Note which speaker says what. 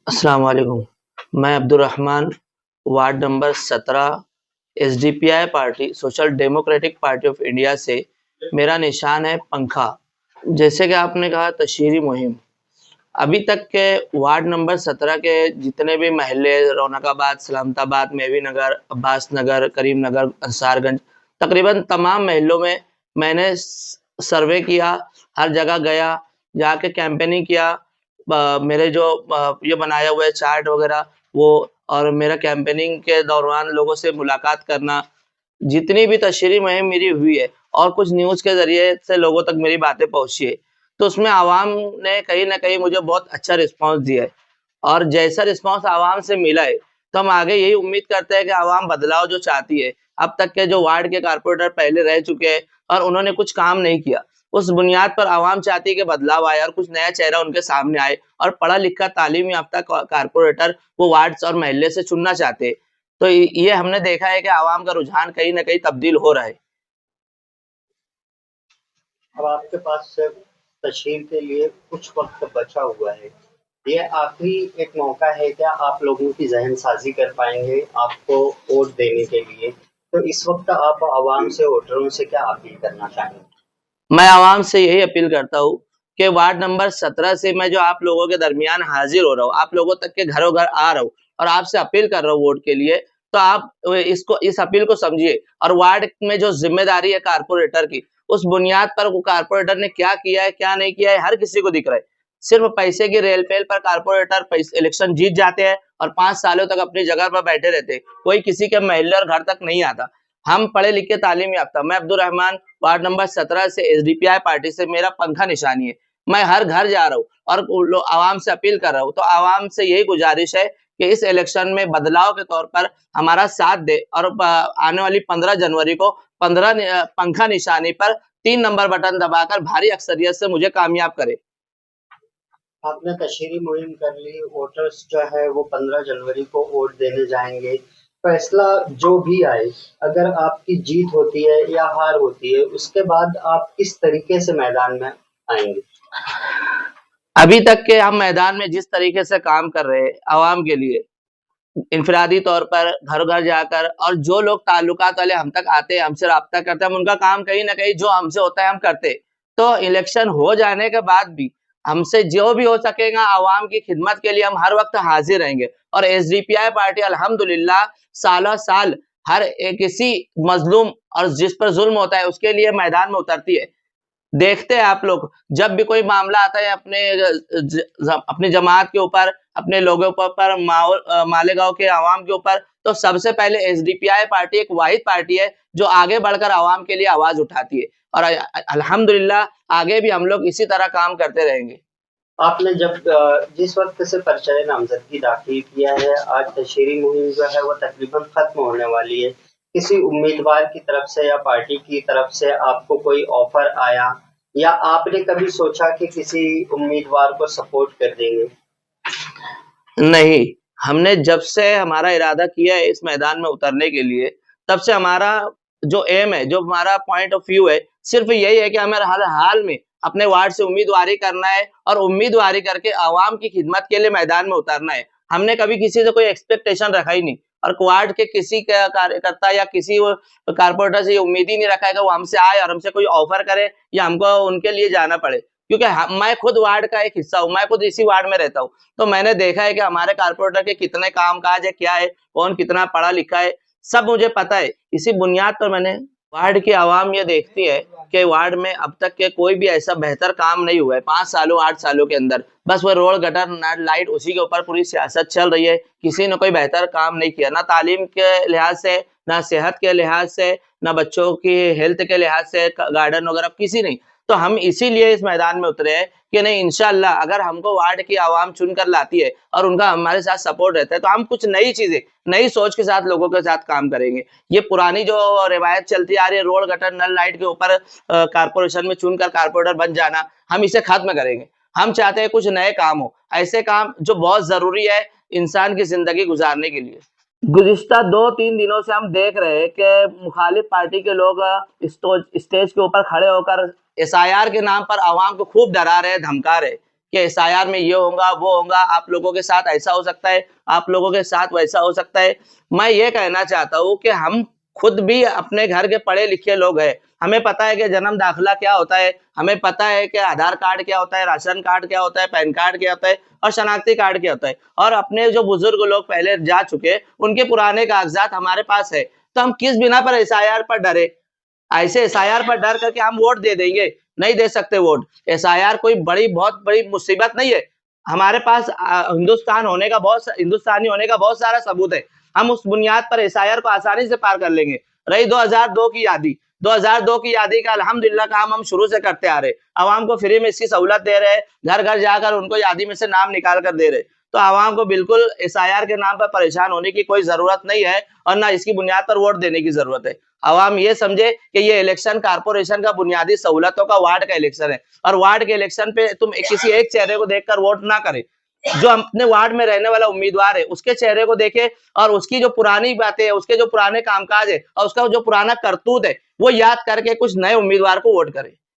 Speaker 1: अस्सलाम वालेकुम। मैं Abdurrahman, ward number 17, SDPI party social democratic party of India से। मेरा निशान है पंखा। जैसे कि आपने कहा तशहीरी मुहिम, अभी तक के वार्ड नंबर 17 के जितने भी महल्ले, रौनकाबाद, सलामताबाद, मेवी नगर, अब्बास नगर, करीम नगर, अंसारगंज, तकरीबन तमाम महल्लों में मैंने सर्वे किया, हर जगह गया, जाके कैंपेनिंग किया। मेरे जो ये बनाया हुआ है चार्ट वगैरह वो, और मेरा कैंपेनिंग के दौरान लोगों से मुलाकात करना, जितनी भी तशहीरी मुहिम मेरी हुई है और कुछ न्यूज़ के ज़रिए से लोगों तक मेरी बातें पहुँची है, तो उसमें आवाम ने कहीं न कहीं मुझे बहुत अच्छा रिस्पॉन्स दिया है। और जैसा रिस्पॉन्स आवाम से मिला है, तो हम आगे यही उम्मीद करते हैं कि आवाम बदलाव जो चाहती है, अब तक के जो वार्ड के कारपोरेटर पहले रह चुके हैं और उन्होंने कुछ काम नहीं किया, उस बुनियाद पर आवाम चाहती है कि बदलाव आए और कुछ नया चेहरा उनके सामने आए और पढ़ा-लिखा तालीम याफ्ता कारपोरेटर वो वार्ड्स और महल्ले से चुनना चाहते हैं। तो ये हमने देखा है कि आवाम का रुझान कहीं न कहीं तब्दील हो रहा है।
Speaker 2: अब आपके पास सिर्फ तशहीर के लिए कुछ वक्त बचा हुआ है। ये आखिरी एक मौका है, क्या आप लोगों की ज़हन साजी कर पाएंगे आपको वोट देने के लिए? तो इस वक्त आप आवाम से, वोटरों से क्या अपील करना चाहेंगे?
Speaker 1: मैं आवाम से यही अपील करता हूँ कि वार्ड नंबर 17 से मैं जो आप लोगों के दरमियान हाजिर हो रहा हूँ, आप लोगों तक के घरों घर आ रहा हूँ और आपसे अपील कर रहा हूँ वोट के लिए, तो आप इस अपील को समझिए और वार्ड में जो जिम्मेदारी है कारपोरेटर की, उस बुनियाद पर वो कारपोरेटर ने क्या किया है, क्या नहीं किया है, हर किसी को दिख रहा है। सिर्फ पैसे की रेल-पेल पर कारपोरेटर इलेक्शन जीत जाते हैं और 5 सालों तक अपनी जगह पर बैठे रहते हैं। कोई किसी के मोहल्ले और घर तक नहीं आता। हम पढ़े लिखे तालीम याफ्ता, मैं अब्दुल रहमान, वार्ड नंबर 17 से एसडीपीआई पार्टी से, मेरा पंखा निशानी है। मैं हर घर जा रहा हूँ और आवाम से अपील कर रहा हूँ। तो आवाम से यही गुजारिश है कि इस इलेक्शन में बदलाव के तौर पर हमारा साथ दे और आने वाली 15 जनवरी को 15 पंखा निशानी पर 3 नंबर बटन दबाकर भारी अक्सरियत से मुझे कामयाब करे।
Speaker 2: आपने तशहीरी मुहिम कर ली, वोटर्स जो है वो 15 जनवरी को वोट देने जाएंगे। फैसला जो भी आए, अगर आपकी जीत होती है या हार होती है, उसके बाद आप किस तरीके से मैदान में आएंगे?
Speaker 1: अभी तक के हम मैदान में जिस तरीके से काम कर रहे हैं आवाम के लिए, इनफरादी तौर पर घर-घर जाकर, और जो लोग ताल्लुकात वाले हम तक आते हैं, हमसे राब्ता करते हैं, हम उनका काम कहीं न कहीं जो हमसे होता है हम करते। तो इलेक्शन हो जाने के बाद भी हमसे जो भी हो सकेगा आवाम की खिदमत के लिए हम हर वक़्त हाज़िर रहेंगे और एसडीपीआई पार्टी अल्हम्दुलिल्लाह सालों-साल हर किसी मज़लूम और जिस पर ज़ुल्म होता है उसके लिए मैदान में उतरती है। देखते हैं आप लोग, जब भी कोई मामला आता है अपनी जमात के ऊपर, अपने लोगों पर, मालेगाँव के अवाम के ऊपर, तो सबसे पहले एसडीपीआई पार्टी एक वाहिद पार्टी है जो आगे बढ़कर अवाम के लिए आवाज़ उठाती है और अल्हम्दुलिल्लाह आगे भी हम लोग इसी तरह काम करते रहेंगे।
Speaker 2: आपने जब जिस वक़्त से पर्चा नामज़दगी दाखिल किया है, आज तशहीरी मुहिम जो है वो तकरीबन ख़त्म होने वाली है। किसी उम्मीदवार की तरफ से या पार्टी की तरफ से आपको कोई ऑफ़र आया या आपने कभी सोचा कि किसी उम्मीदवार को सपोर्ट कर देंगे?
Speaker 1: नहीं, हमने जब से हमारा इरादा किया है इस मैदान में उतरने के लिए, तब से हमारा जो एम है, जो हमारा पॉइंट ऑफ व्यू है, सिर्फ़ यही है कि हमें हर हाल में अपने वार्ड से उम्मीदवारी करना है और उम्मीदवारी करके आवाम की खिदमत के लिए मैदान में उतरना है। हमने कभी किसी से कोई एक्सपेक्टेशन रखा ही नहीं और वार्ड के किसी का कार्यकर्ता या किसी कारपोरेटर से ये उम्मीद ही नहीं रखा है कि वो हमसे आए और हमसे कोई ऑफ़र करे या हमको उनके लिए जाना पड़े। क्योंकि मैं खुद वार्ड का एक हिस्सा हूँ, मैं खुद इसी वार्ड में रहता हूँ। तो मैंने देखा है कि हमारे कारपोरेटर के कितने काम-काज है, क्या है, कौन कितना पढ़ा-लिखा है, सब मुझे पता है। इसी बुनियाद पर मैंने वार्ड की आवाम ये देखती है कि वार्ड में अब तक के कोई भी ऐसा बेहतर काम नहीं हुआ है 5 सालों, 8 सालों के अंदर। बस वो रोड, गटर, लाइट उसी के ऊपर पूरी सियासत चल रही है। किसी ने कोई बेहतर काम नहीं किया, ना तालीम के लिहाज से, ना सेहत के लिहाज से, ना बच्चों की हेल्थ के लिहाज से, गार्डन वगैरह किसी नहीं। तो हम इसीलिए इस मैदान में उतरे हैं कि नहीं, इंशाअल्लाह अगर हमको वार्ड की आवाम चुनकर लाती है और उनका हमारे साथ सपोर्ट रहता है, तो हम कुछ नई चीज़ें, नई सोच के साथ लोगों के साथ काम करेंगे। ये पुरानी जो रिवायत चलती आ रही है रोड, गटर, नल, लाइट के ऊपर कारपोरेशन में चुनकर कारपोरेटर बन जाना, हम इसे खत्म करेंगे। हम चाहते हैं कुछ नए काम हो, ऐसे काम जो बहुत ज़रूरी है इंसान की ज़िंदगी गुज़ारने के लिए। गुज़िश्ता 2-3 दिनों से हम देख रहे हैं कि मुखालिफ पार्टी के लोग स्टेज के ऊपर खड़े होकर एसआईआर के नाम पर आवाम को खूब डरा रहे हैं, धमका रहे हैं। कि एसआईआर में ये होगा, वो होगा, आप लोगों के साथ ऐसा हो सकता है, आप लोगों के साथ वैसा हो सकता है। मैं ये कहना चाहता हूँ कि हम खुद भी अपने घर के पढ़े-लिखे लोग हैं। हमें पता है कि जन्म दाखिला क्या होता है, हमें पता है कि आधार कार्ड क्या होता है, राशन कार्ड क्या होता है, पैन कार्ड क्या होता है और शनाख्ती कार्ड क्या होता है। और अपने जो बुजुर्ग लोग पहले जा चुके, उनके पुराने कागज़ात हमारे पास है। तो हम किस बिना पर एसआईआर पर डरे? ऐसे एसआईआर पर डर करके हम वोट दे देंगे, नहीं दे सकते वोट। एसआईआर कोई बहुत बड़ी मुसीबत नहीं है। हमारे पास हिंदुस्तानी होने का बहुत सारा सबूत है। हम उस बुनियाद पर एसआईआर को आसानी से पार कर लेंगे। रही 2002 की यादी, 2002 की यादी का अल्हम्दुलिल्लाह काम हम शुरू से करते आ रहे। अवाम को फ्री में इसकी सहूलत दे रहे हैं, घर-घर जाकर उनको यादी में से नाम निकाल कर दे रहे। तो अवाम को बिल्कुल एसआईआर के नाम पर परेशान होने की कोई ज़रूरत नहीं है और ना इसकी बुनियाद पर वोट देने की ज़रूरत है। अवाम ये समझे कि ये इलेक्शन कारपोरेशन का बुनियादी सहूलतों का वार्ड का इलेक्शन है और वार्ड के इलेक्शन पे तुम किसी एक चेहरे को देखकर वोट ना करें। जो अपने वार्ड में रहने वाला उम्मीदवार है, उसके चेहरे को देखे और उसकी जो पुरानी बातें हैं, उसके जो पुराने कामकाज है और उसका जो पुराना करतूत है, वो याद करके कुछ नए उम्मीदवार को वोट करें।